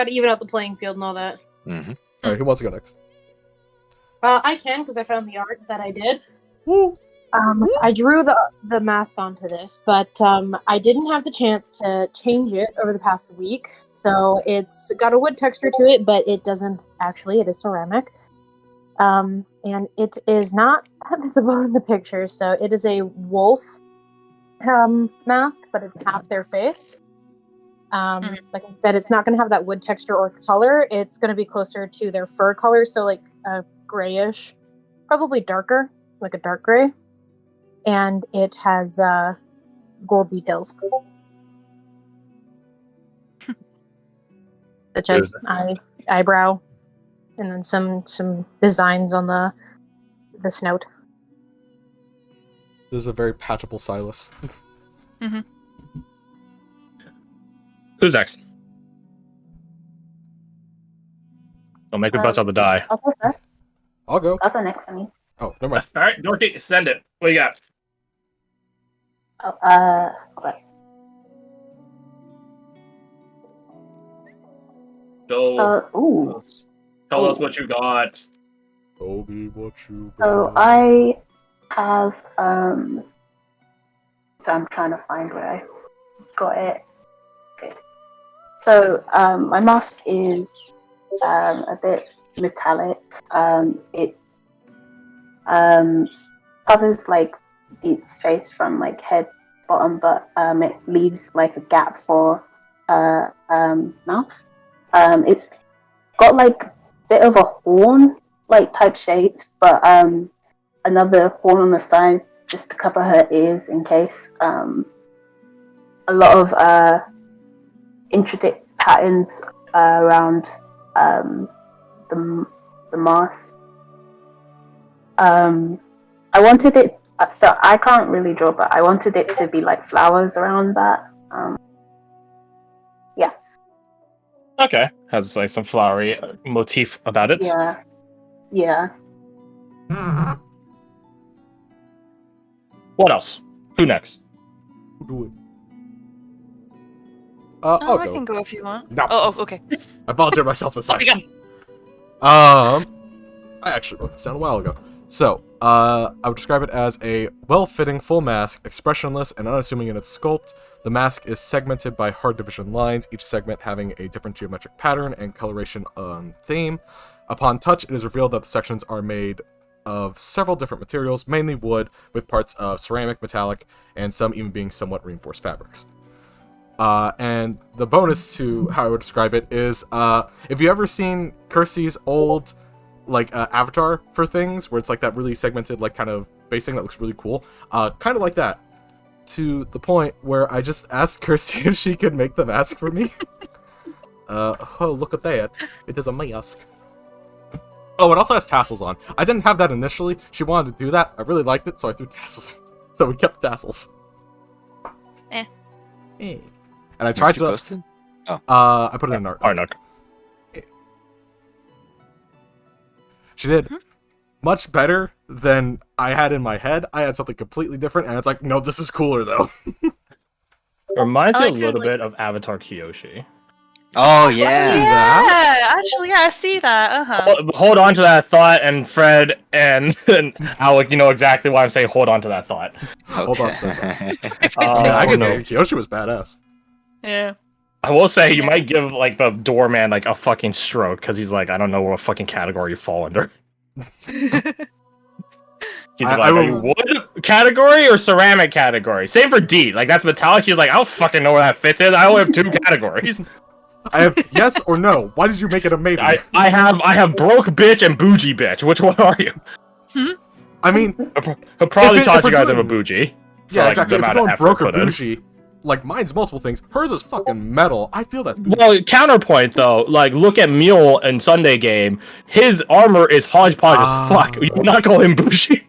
Gotta even out the playing field and all that. Mm-hmm. All right, who wants to go next? I can, because I found the art that I did. Woo! I drew the mask onto this, but I didn't have the chance to change it over the past week. So it's got a wood texture to it, but it doesn't actually. It is ceramic. And it is not that visible in the picture. So it is a wolf mask, but it's half their face. Like I said, it's not going to have that wood texture or color. It's going to be closer to their fur color, so like a grayish, probably darker, like a dark gray. And it has gold details. Such as eyebrow, and then some designs on the snout. This is a very patchable Silas. Mm-hmm. Who's next? Don't make me bust out the die. I'll go first. I'll go. I'll go next, I mean. Oh, never mind. All right, Dorothy, send it. What do you got? Oh, okay. Go. So, Tell us what you got. Toby, what you got? So I have, so I'm trying to find where I got it. Okay. So, my mask is, a bit metallic. It, covers, like, Deet's face from, like, head to bottom, but, it leaves, like, a gap for, mouth. It's got, like, a bit of a horn, like, type shape, but, another horn on the side just to cover her ears in case. A lot of, intricate patterns, around, the mask. I wanted it, so I can't really draw, but I wanted it to be like flowers around that. Yeah. Okay. Has like some flowery motif about it. Yeah. Yeah. What else? Who next? Who do it? I'll I go. can go if you want. No. Oh, okay. I volunteered myself this time. Okay. I actually wrote this down a while ago. So, I would describe it as a well-fitting full mask, expressionless and unassuming in its sculpt. The mask is segmented by hard division lines, each segment having a different geometric pattern and coloration on theme. Upon touch, it is revealed that the sections are made of several different materials, mainly wood, with parts of ceramic, metallic, and some even being somewhat reinforced fabrics. And the bonus to how I would describe it is, if you ever seen Kirsty's old, like, avatar for things, where it's like that really segmented, like, kind of base thing that looks really cool, kind of like that, to the point where I just asked Kirsty if she could make the mask for me. Oh, look at that. It is a mask. Oh, it also has tassels on. I didn't have that initially. She wanted to do that. I really liked it, so I threw tassels. So we kept tassels. Eh. And I tried to... Posted? I put it in art. Arnock. She did much better than I had in my head. I had something completely different, and it's like, no, this is cooler, though. Reminds I me a like little her, bit of Avatar Kiyoshi. Oh, yeah. Yeah, actually, yeah, I see that. Hold on to that thought, and Fred and Alec, you know exactly why I'm saying hold on to that thought. Hold on. Okay. I could know. know. Kyoshi was badass. Yeah. I will say you might give like the doorman like a fucking stroke because he's like, I don't know what fucking category you fall under. He's like, are you wood category or ceramic category? Same for D. Like that's metallic. He's like, I don't fucking know where that fits in. I only have 2 categories. I have yes or no. Why did you make it a maybe? I have broke bitch and bougie bitch. Which one are you? I mean, He'll probably if toss you we're guys doing- in a bougie. yeah, like, exactly. the If you're amount of going effort broke or put in. bougie, like mine's multiple things. Hers is fucking metal. I feel that's bougie. Well, counterpoint though, like look at Mule in Sunday Game. His armor is hodgepodge as fuck. You would not call him bougie,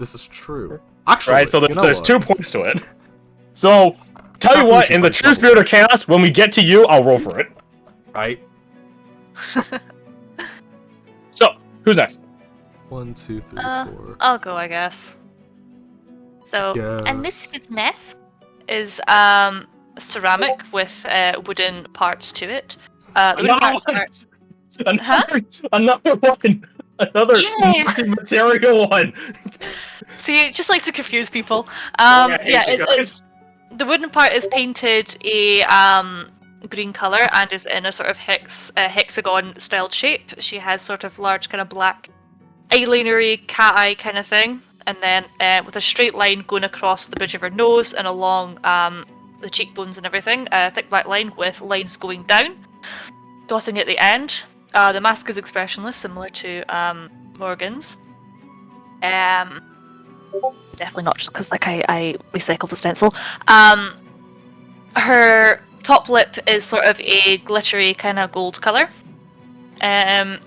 This is true. Actually, right? So you there's, know there's what? 2 points to it. So tell you Not what, bougie, in but the it's true not spirit of chaos, when we get to you, I'll roll for it. Right? So who's next? 1, 2, 3, 4. I'll go, I guess. So, Yes. and this mask is ceramic with wooden parts to it. The wooden parts are... Another one. Another Yeah. material one. See, it just likes to confuse people. Yeah, Yeah, here she it's the wooden part is painted a green color and is in a sort of hexagon styled shape. She has sort of large kind of black eyelinery cat eye kind of thing, and then with a straight line going across the bridge of her nose and along the cheekbones and everything, a thick black line with lines going down, dotting at the end. The mask is expressionless, similar to Morgan's. Definitely not just because like I recycled the stencil. Her top lip is sort of a glittery kind of gold color. And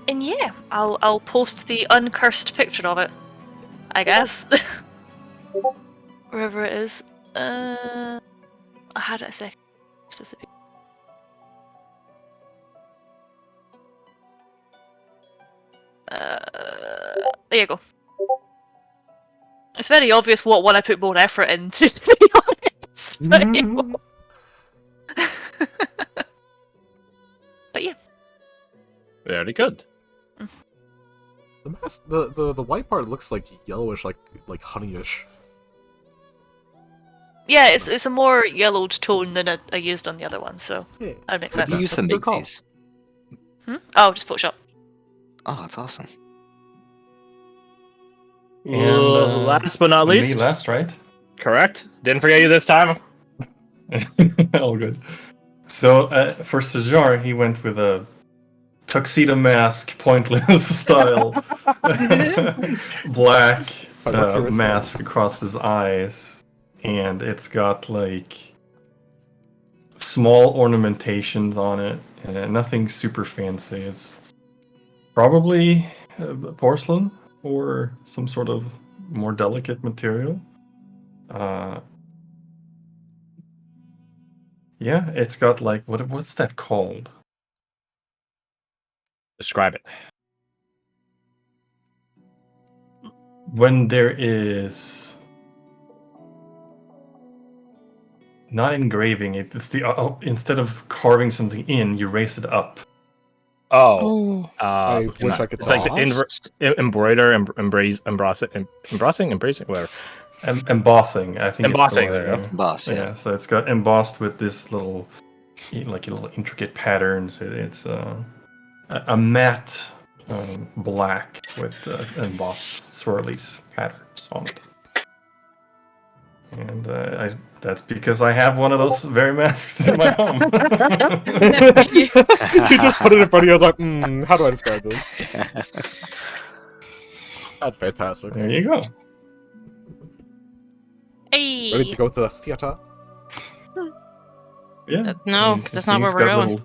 yeah, I'll post the uncursed picture of it, I guess. Wherever it is. I had it a second. There you go. It's very obvious what one I put more effort into, to be honest. But yeah. Very good. The mask, the white part looks like yellowish, like honeyish. Yeah, it's a more yellowed tone than I used on the other one, so Yeah. that makes What do sense. you use to That's a good make call. these? Oh, just Photoshop. Oh, that's awesome. And last but not least, Me last, right? correct. Didn't forget you this time. All good. So for Sajar, he went with a tuxedo mask, pointless style, black mask across his eyes, and it's got like small ornamentations on it, and nothing super fancy. It's probably porcelain or some sort of more delicate material. Yeah, it's got like what's that called? Describe it. When there is not engraving, it's the instead of carving something in, you raise it up. Oh, I wish I could it's like the embroider, embossing, whatever. Embossing, I think. Embossing, it's the there word, you go. Boss, yeah. Yeah, so it's got embossed with this little intricate patterns. It's a matte black with embossed swirlies patterns on it. And that's because I have one of those very masks in my home. You just put it in front of you. I was like, how do I describe this? That's fantastic. There you go. Hey. Ready to go to the theater? Yeah. No, and 'cause that's not where it's we're got going.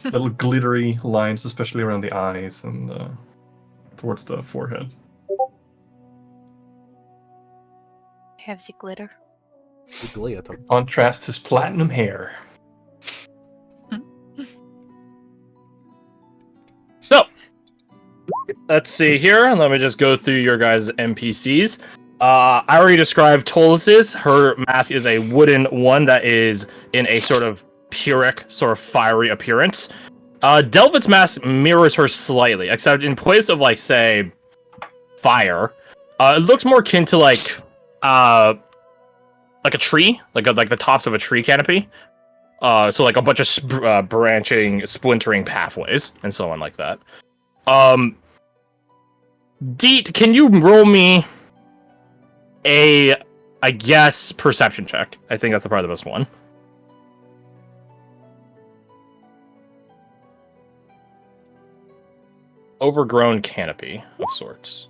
Little glittery lines, especially around the eyes and towards the forehead. Have the glitter. The glitter. Contrasts his platinum hair. So, let's see here. Let me just go through your guys' NPCs. I already described Tolus's. Her mask is a wooden one that is in a sort of Pyrrhic, sort of fiery appearance. Delvet's mask mirrors her slightly, except in place of, like, say, fire, it looks more akin to, like a tree, like the tops of a tree canopy. So like a bunch of branching, splintering pathways and so on like that. Deet, can you roll me I guess, perception check? I think that's probably the best one. Overgrown canopy of sorts.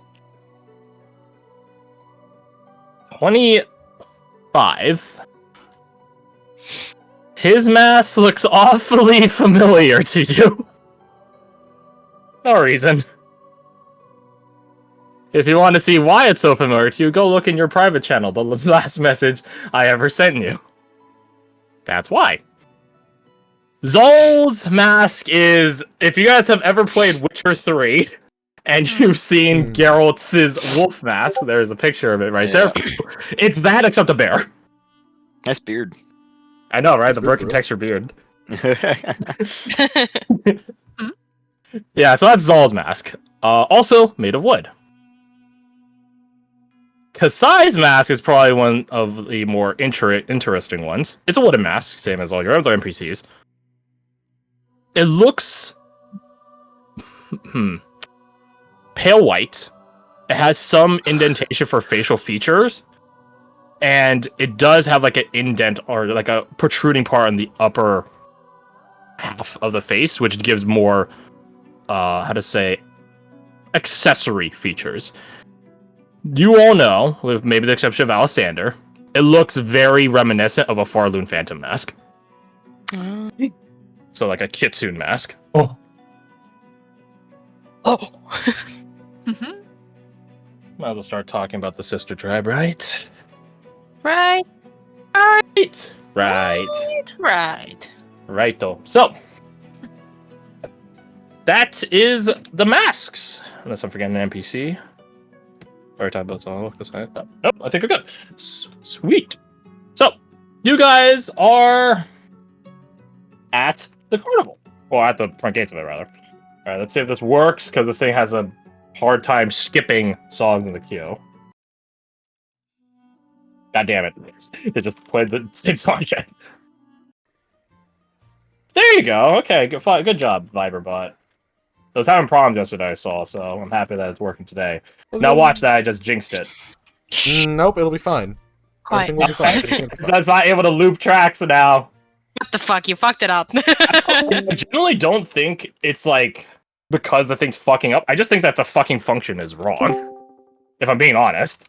25. His mask looks awfully familiar to you. No reason. If you want to see why it's so familiar to you, go look in your private channel, the last message I ever sent you. That's why. Zol's mask is, if you guys have ever played Witcher 3, and you've seen Geralt's wolf mask, there's a picture of it right there. It's that except a bear. Nice beard. I know, right? That's The pretty broken cool. texture beard. Yeah, so that's Zal's mask. Also made of wood. Kasai's mask is probably one of the more interesting ones. It's a wooden mask, same as all your other NPCs. It looks pale white. It has some indentation for facial features, and it does have like an indent or like a protruding part on the upper half of the face, which gives more accessory features. You all know, with maybe the exception of Alessander, it looks very reminiscent of a Farloon Phantom mask. So like a Kitsune mask. Oh. Might as well start talking about the sister tribe, right? Right. Right, though. So, that is the masks. Unless I'm forgetting an NPC. Or talk about all this. Nope, I think we're good. Sweet. So, you guys are at the carnival. Or at the front gates of it, rather. Alright, let's see if this works, because this thing has a hard time skipping songs in the queue. God damn it. It just played the same song again. There you go. Okay, good job, Viberbot. I was having problems yesterday, I saw, so I'm happy that it's working today. Now watch that, I just jinxed it. Nope, it'll be fine. Quiet. Everything will be fine. Everything will be So fine. it's not able to loop tracks now. What the fuck? You fucked it up. I generally don't think it's like because the thing's fucking up. I just think that the fucking function is wrong. If I'm being honest.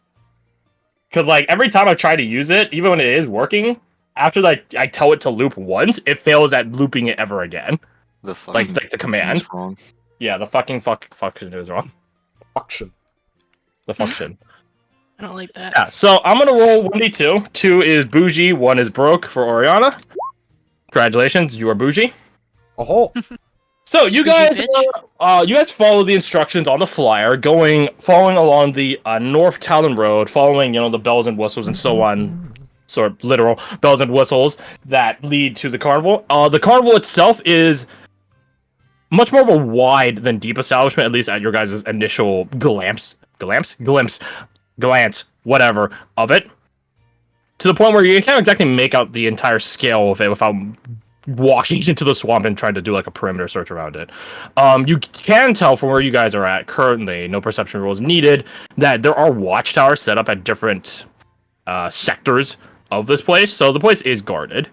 Because like every time I try to use it, even when it is working, after like I tell it to loop once, it fails at looping it ever again. The fucking Like the command. wrong. Yeah, the fucking function is wrong. Function. The function. I don't like that. Yeah, so I'm gonna roll 1d2. 2 is bougie, 1 is broke for Oriana. Congratulations, you are bougie. Oh, So you guys, you guys follow the instructions on the flyer, following along the North Talon Road, following the bells and whistles and so on, sort of literal bells and whistles that lead to the carnival. The carnival itself is much more of a wide than deep establishment, at least at your guys' initial glance, whatever, of it. To the point where you can't exactly make out the entire scale of it without walking into the swamp and trying to do like a perimeter search around it. You can tell from where you guys are at currently, no perception rules needed, that there are watchtowers set up at different sectors of this place. So the place is guarded.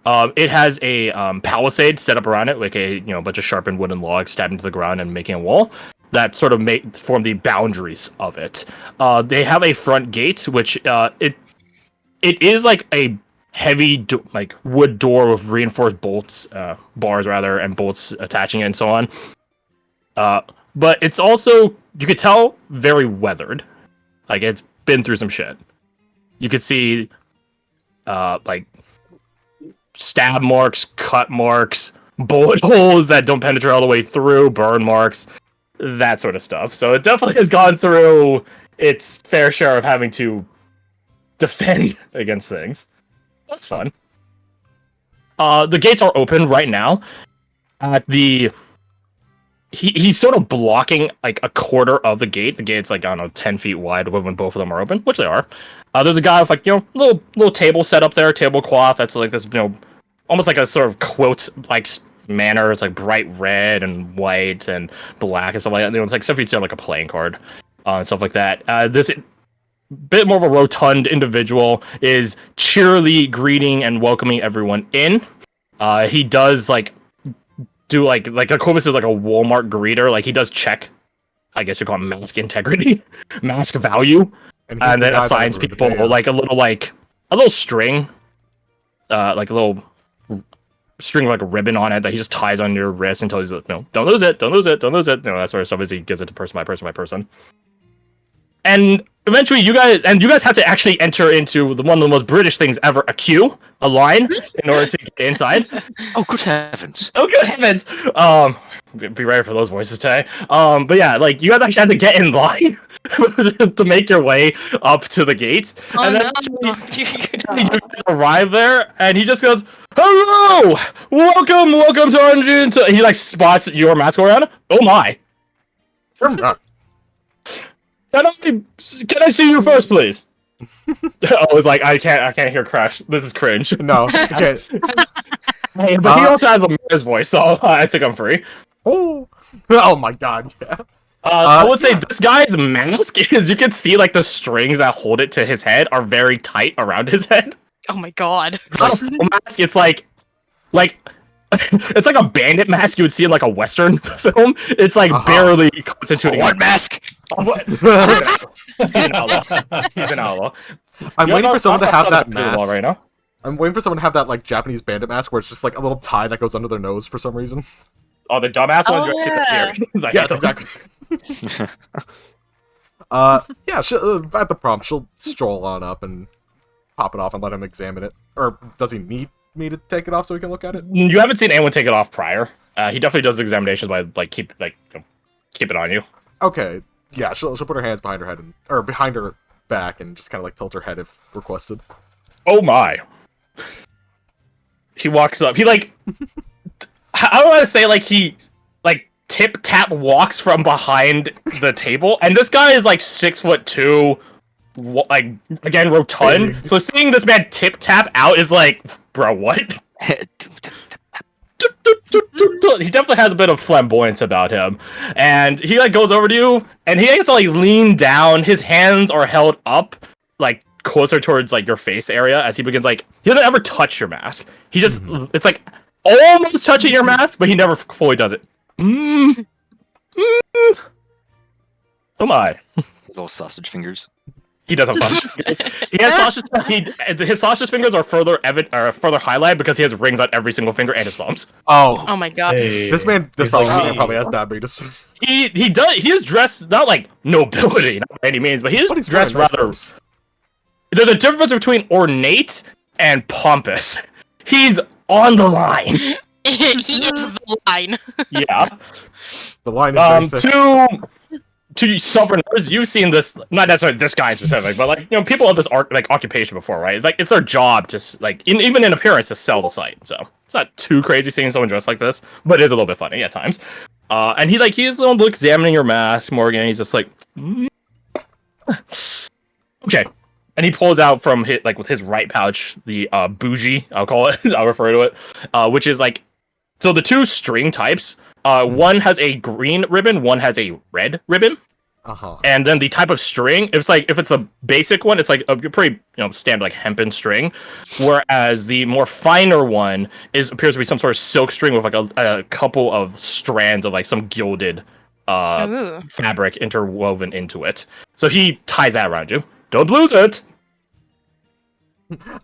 It has a palisade set up around it, like a bunch of sharpened wooden logs stabbed into the ground and making a wall that sort of form the boundaries of it. They have a front gate, which it is like a heavy wood door with reinforced bars rather, and bolts attaching it and so on. But it's also, you could tell, very weathered. Like it's been through some shit. You could see like stab marks, cut marks, bullet holes that don't penetrate all the way through, burn marks, that sort of stuff. So it definitely has gone through its fair share of having to defend against things. That's fun. The gates are open right now. He's sort of blocking like a quarter of the gate. The gate's like, I don't know, 10 feet wide when both of them are open, which they are. There's a guy with like, little table set up there, tablecloth that's like this, almost like a sort of quilt like manner. It's like bright red and white and black and stuff like that. It's like stuff you'd see on like a playing card and stuff like that. This bit more of a rotund individual is cheerily greeting and welcoming everyone in. He does like do like Accomplice is like a Walmart greeter. Like he does check, I guess you call it mask integrity, mask value, and then assigns people like a little string, like a little string like a ribbon on it that he just ties on your wrist until he's don't lose it, that sort of stuff as he gives it to person by person. And eventually, you guys have to actually enter into one of the most British things ever, a queue, a line, in order to get inside. Oh, good heavens. Oh, good heavens! be ready for those voices today. But yeah, like you guys actually have to get in line to make your way up to the gate, and then you guys arrive there, and he just goes, "Hello, welcome to Arjun." He like spots your mask around. Oh my! Can I see you first, please? I was like, I can't hear Crash. This is cringe. No, okay. Hey, but he also has a mayor's voice, so I think I'm free. Oh, oh my god, yeah. I would say this guy's mask is, you can see like the strings that hold it to his head are very tight around his head. Oh my god. It's not a full mask, it's like it's like a bandit mask you would see in like a Western film. It's like barely constituting. What mask? He's an outlaw. He's an outlaw. I'm waiting for someone to have that mask. Right now. I'm waiting for someone to have that like Japanese bandit mask where it's just like a little tie that goes under their nose for some reason. Oh, the dumbass one. yeah. Like, Yes, exactly. Yeah, at the prompt, she'll stroll on up and pop it off and let him examine it. Or does he need me to take it off so he can look at it? You haven't seen anyone take it off prior. He definitely does examinations by like keep it on you. Okay, yeah, she'll put her hands behind her head or behind her back and just kind of like tilt her head if requested. Oh my! He walks up. He like, I don't want to say like he like tip tap walks from behind the table, and this guy is like 6'2", like again rotund. So seeing this man tip tap out is like, bro, what? He definitely has a bit of flamboyance about him, and he like goes over to you, and he has to like lean down. His hands are held up, like closer towards like your face area, as he begins like he doesn't ever touch your mask. He just it's like almost touching your mask, but he never fully does it. Oh my! His little sausage fingers. He does have sausage fingers. He has sausage. His sausage fingers are further highlighted because he has rings on every single finger and his thumbs. Oh my god. Hey, This man probably has diabetes. He is dressed not like nobility, not by any means, but he is dressed rather. There's a difference between ornate and pompous. He's on the line. He is the line. Yeah. The line is very thick. To Southerners, you've seen this, not necessarily this guy in specific, but like, you know, people of this like occupation before, right? Like, it's their job to like, even in appearance, to sell the site. So it's not too crazy seeing someone dressed like this, but it is a little bit funny at times. And he's examining your mask, Morgan. And he's just like, okay. And he pulls out from his, like with his right pouch the bougie, I'll call it, I'll refer to it, which is like, so the two string types. One has a green ribbon, one has a red ribbon. And then the type of string, if it's the basic one, it's like a pretty standard like hempen string, whereas the more finer one appears to be some sort of silk string with like a couple of strands of like some gilded fabric interwoven into it. So he ties that around you. Don't lose it.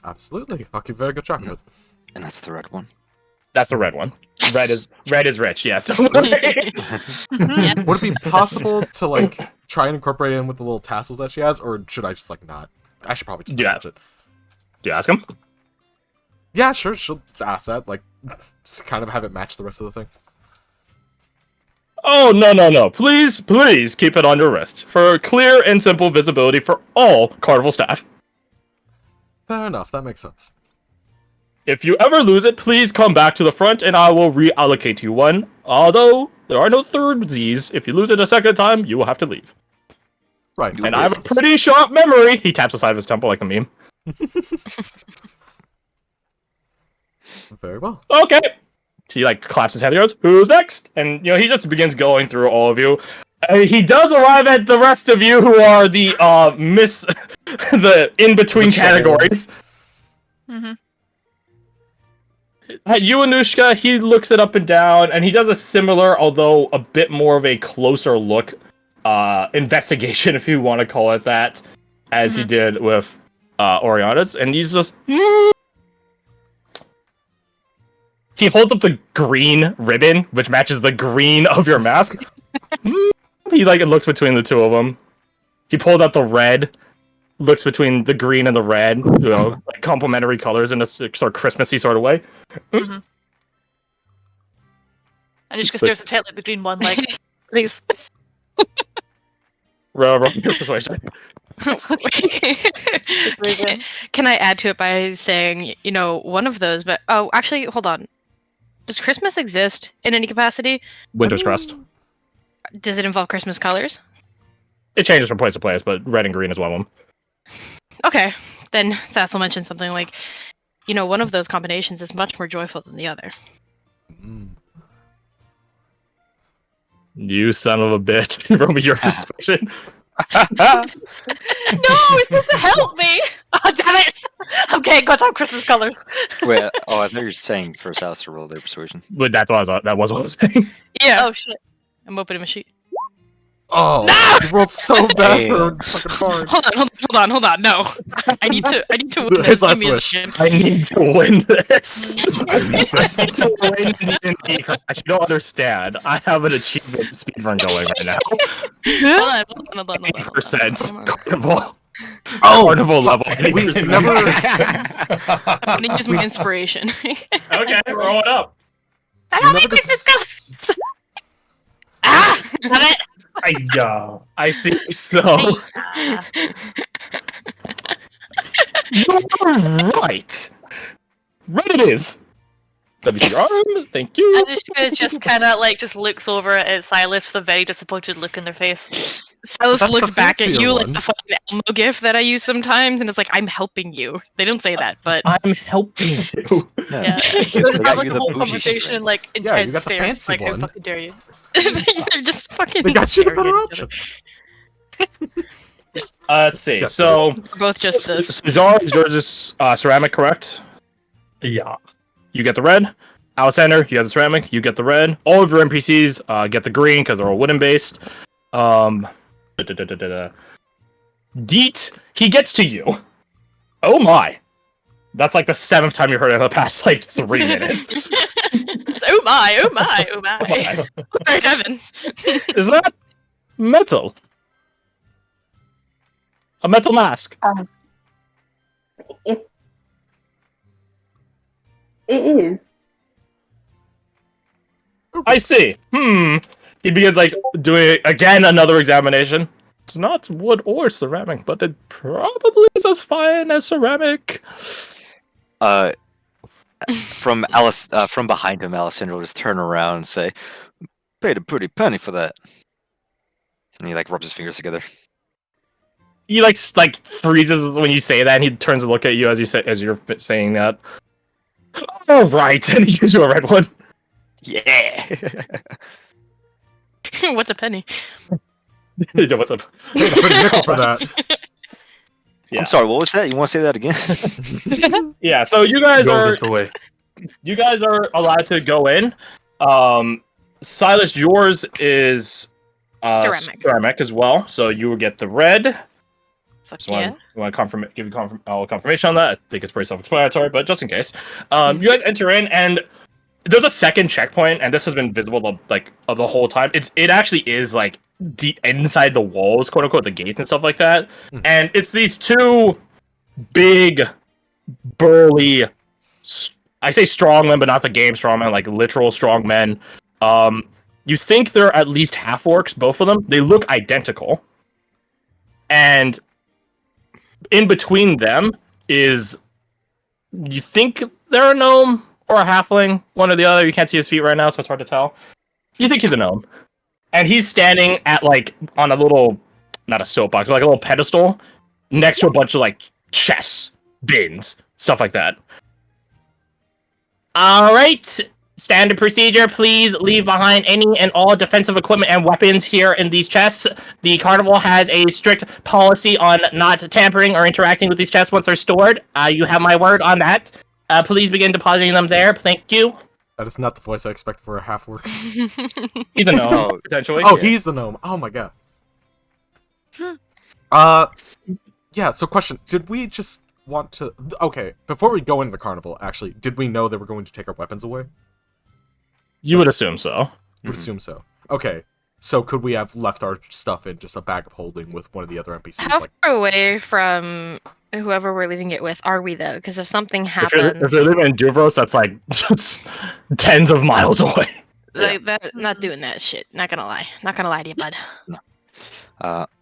Absolutely, I'll keep very good track of it. And that's the red one. That's the red one. Yes. Red is rich. Yes. Would it be possible to like try and incorporate it in with the little tassels that she has, or should I just like not? I should probably just touch it. Do you ask him? Yeah, sure. She'll ask that. Like, just kind of have it match the rest of the thing. Oh no! Please keep it on your wrist for clear and simple visibility for all Carnival staff. Fair enough. That makes sense. If you ever lose it, please come back to the front and I will reallocate you one. Although, there are no thirdsies. If you lose it a second time, you will have to leave. Right. And I have a pretty sharp memory. He taps the side of his temple like the meme. Very well. Okay. He like claps his hand and goes, "Who's next?" And he just begins going through all of you. He does arrive at the rest of you who are the the in-between categories. Mm-hmm. At you, Anushka, he looks it up and down, and he does a similar, although a bit more of a closer look, investigation, if you want to call it that, as he did with Oriana's, and he's just... He holds up the green ribbon, which matches the green of your mask. He looks between the two of them. He pulls out the red, looks between the green and the red, like complementary colors in a sort of Christmassy sort of way. Anishka stares intently at the green one, like, please. Roll your persuasion. Persuasion. Can I add to it by saying, one of those, but actually, hold on. Does Christmas exist in any capacity? Winter's Crest. Does it involve Christmas colors? It changes from place to place, but red and green is one of them. Okay, then Sassel mentioned something like, one of those combinations is much more joyful than the other. You son of a bitch. Roll me your persuasion. No, he's supposed to help me! Oh, damn it! Okay, got to have Christmas colors. Wait, I thought you were saying for South to roll their persuasion. But that was what I was saying. Yeah. Oh, shit. I'm opening my sheet. Oh, No! you rolled so bad Hey. for fucking card. Hold on. No, I need to win His this. last Give me a wish. second. I need to win this. I need this. I need to win D&D. You don't understand. I have an achievement speedrun going right now. Hold on. 8% Carnival. Oh, Carnival level. we 8%. never. I'm gonna use my inspiration. Okay, roll it up. I We don't never need Christmas dis- colors! Ah! Damn it! I see. So you're right. Red it is. Let me see your arm. Thank you. Anishka just kind of just looks over at Silas with a very disappointed look in their face. Silas That's looks the back at fancier you one. like the fucking Elmo gif that I use sometimes, and it's like, I'm helping you. They don't say that, but I'm helping you. Yeah. They They just have got you a the whole bougie conversation, drink. like you intense got the stares. fancy Like, how one. fucking dare you? they're just fucking. They got you the staring better at each option. Let's see. Yes, So, other. We're both just this. yours is ceramic, correct? Yeah. You get the red. Alexander, you get the ceramic. You get the red. All of your NPCs get the green because they're all wooden based. Deet, he gets to you. Oh my. That's like the 7th time you heard it in the past 3 minutes. Oh my, oh my, oh my. Lord heavens. Is that metal? A metal mask. It is. I see. He begins doing again another examination. It's not wood or ceramic, but it probably is as fine as ceramic. From behind him, Alessandro will just turn around and say, "Paid a pretty penny for that." And he rubs his fingers together. He freezes when you say that, and he turns to look at you as you're saying that. All right, and he gives you a red one. Yeah. What's a penny? Yo, what's up? Paid a pretty nickel for that. Yeah. I'm sorry. What was that? You want to say that again? Yeah. So you guys Go are this way. allowed to go in. Silas, yours is ceramic as well, so you will get the red. Fuck Just yeah. want to give you confirmation on that. I think it's pretty self-explanatory, but just in case, you guys enter in, and there's a second checkpoint, and this has been visible the whole time. It actually is deep inside the walls, quote unquote, the gates and stuff like that. And it's these two big, burly, I say strong men, but not the game strong men, literal strong men. You think they're at least half orcs, both of them. They look identical, and in between them is, you think they're a gnome or a halfling, one or the other. You can't see his feet right now, so it's hard to tell. You think he's a gnome, and he's standing at on a little, not a soapbox, but a little pedestal next to a bunch of chests, bins, stuff like that. All right. Standard procedure, please leave behind any and all defensive equipment and weapons here in these chests. The Carnival has a strict policy on not tampering or interacting with these chests once they're stored. You have my word on that. Please begin depositing them there. Thank you. That is not the voice I expect for a half orc. He's a gnome, potentially. Oh, he's the gnome. Oh my god. Yeah, so question. Did we just want to... Okay, before we go into the carnival, actually, did we know they were going to take our weapons away? You would assume so. You would assume so. Okay, so could we have left our stuff in just a bag of holding with one of the other NPCs? How far away from whoever we're leaving it with are we, though? Because if something If happens... you're living in Duvros, that's just tens of miles away. Like that, not doing that shit. Not gonna lie. Not gonna lie to you, bud.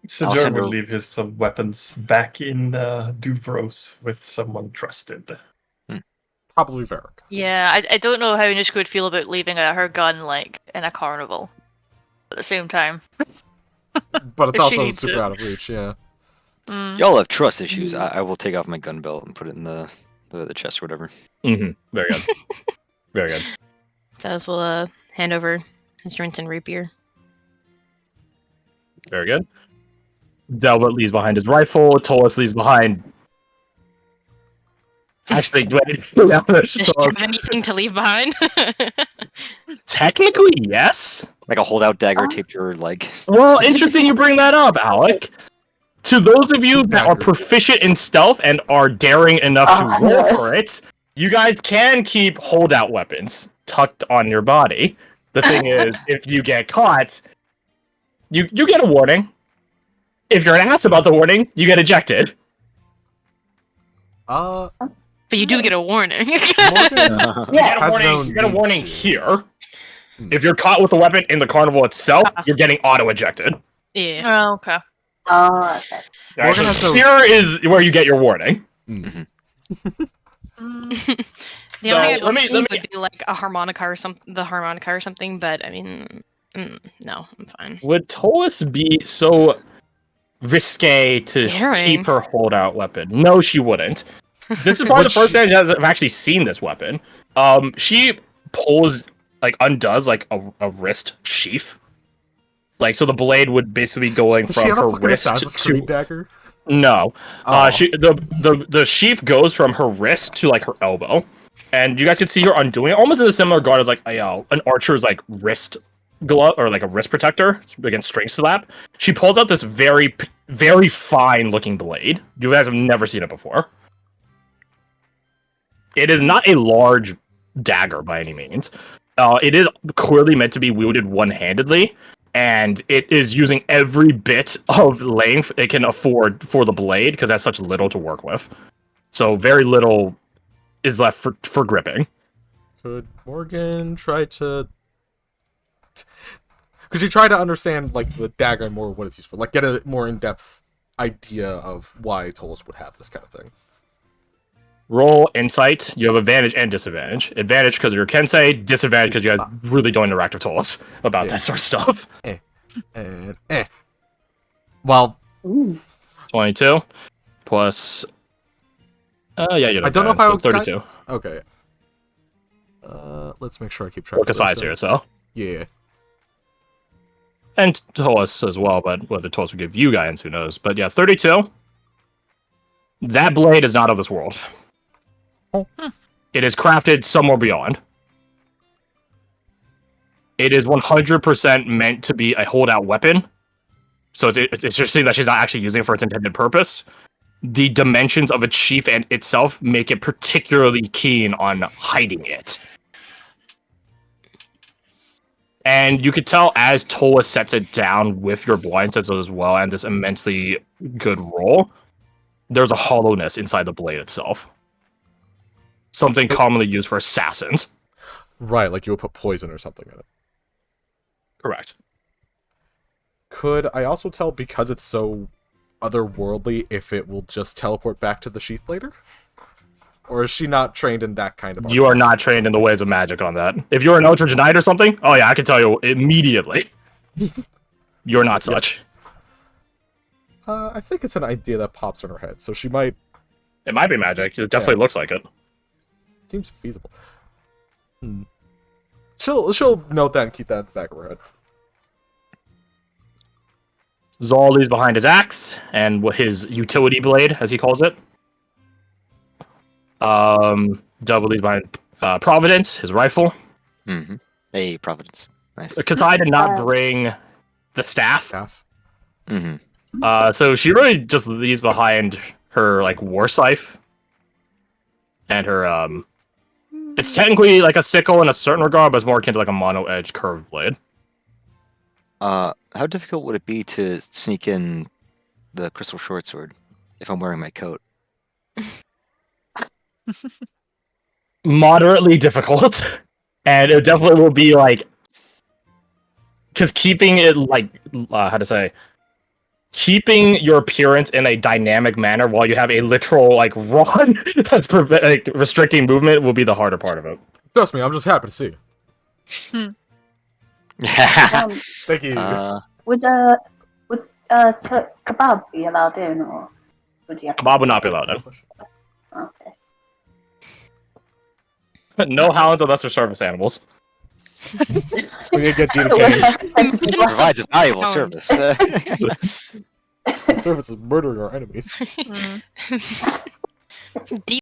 Sejor Alessandro- would leave his weapons back in Duvros with someone trusted. Probably Varric. Yeah, I don't know how Nishka would feel about leaving her gun like in a carnival. At the same time, But it's If she also needs super it. out of reach, yeah. Y'all have trust issues. I will take off my gun belt and put it in the chest or whatever. Very good. Very good. Taz will hand over instruments and rapier. Very good. Delbert leaves behind his rifle. Tolis leaves behind. Actually, Does she have anything to leave behind? technically, yes. Like a holdout dagger taped to your leg. Well, interesting you bring that up, Alec. To those of you that are proficient in stealth and are daring enough to roll for it, you guys can keep holdout weapons tucked on your body. The thing is, if you get caught, you get a warning. If you're an ass about the warning, you get ejected. But you do get a warning. You get a warning here. If you're caught with a weapon in the carnival itself, you're getting auto-ejected. Yeah. Oh, okay. Oh, okay. Right, so here is where you get your warning. The So, only let me- would be like a harmonica or something. The harmonica or something. But I mean, no, I'm fine. Would Tolis be so risque to Daring. keep her holdout weapon? No, she wouldn't. This is probably the first time I've actually seen this weapon. She pulls, like, undoes, like, a wrist sheath. Like, so the blade would basically be going Does she from have a her fucking wrist Assassin's to... Creed dagger? No. Oh. The sheath goes from her wrist to, like, her elbow. And you guys can see her undoing it, almost in a similar guard as, like, an archer's, like, wrist glove, or, like, a wrist protector against string slap. She pulls out this very, very fine-looking blade. You guys have never seen it before. It is not a large dagger by any means. It is clearly meant to be wielded one-handedly, and it is using every bit of length it can afford for the blade, because it has such little to work with. So very little is left for gripping. Could Morgan try to... Could you try to understand, like, the dagger and more of what it's used for? Like, get a more in-depth idea of why Tolis would have this kind of thing. Roll insight. You have advantage and disadvantage. Advantage because of your Kensei. Disadvantage because you guys really don't interact with Tolis about that sort of stuff. Well, 22 plus. Yeah, you I don't know if I would 32. Okay. Let's make sure I keep track. Look aside here, so. Yeah. And Tolis as well, but whether Tolis would give you guys, who knows? But yeah, 32. That blade is not of this world. Oh. It is crafted somewhere beyond. It is 100% meant to be a holdout weapon. So it's interesting that she's not actually using it for its intended purpose. The dimensions of its sheath and itself make it particularly keen on hiding it. And you could tell as Tola sets it down with your blind sense as well, and this immensely good roll, there's a hollowness inside the blade itself. Something commonly used for assassins. Right, like you would put poison or something in it. Correct. Could I also tell, because it's so otherworldly, if it will just teleport back to the sheath later? Or is she not trained in that kind of art? You are not trained in the ways of magic on that. If you're an Eldritch Knight or something, oh yeah, I can tell you immediately. You're not such. I think it's an idea that pops in her head, so she might... It might be magic. It definitely looks like it. Seems feasible. She'll note that and keep that in the back of her head. Zal leaves behind his axe and his utility blade, as he calls it. Dove leaves behind Providence, his rifle. Mm-hmm. Hey, Providence. Nice. Kasai did not bring the staff. Mm-hmm. So she really just leaves behind her, like, war scythe. And her, it's technically like a sickle in a certain regard, but it's more akin to like a mono-edged curved blade. How difficult would it be to sneak in the crystal short sword if I'm wearing my coat? Moderately difficult. And it definitely will be, like, because keeping it like how to say, keeping your appearance in a dynamic manner while you have a literal like rod that's restricting movement will be the harder part of it. Trust me, I'm just happy to see you. Thank you. Would kebab be allowed in, or would you have to Kebab would not be allowed in. Okay. No hounds unless they're service animals. We get DDK. Provides a valuable service. Service is murdering our enemies. Deep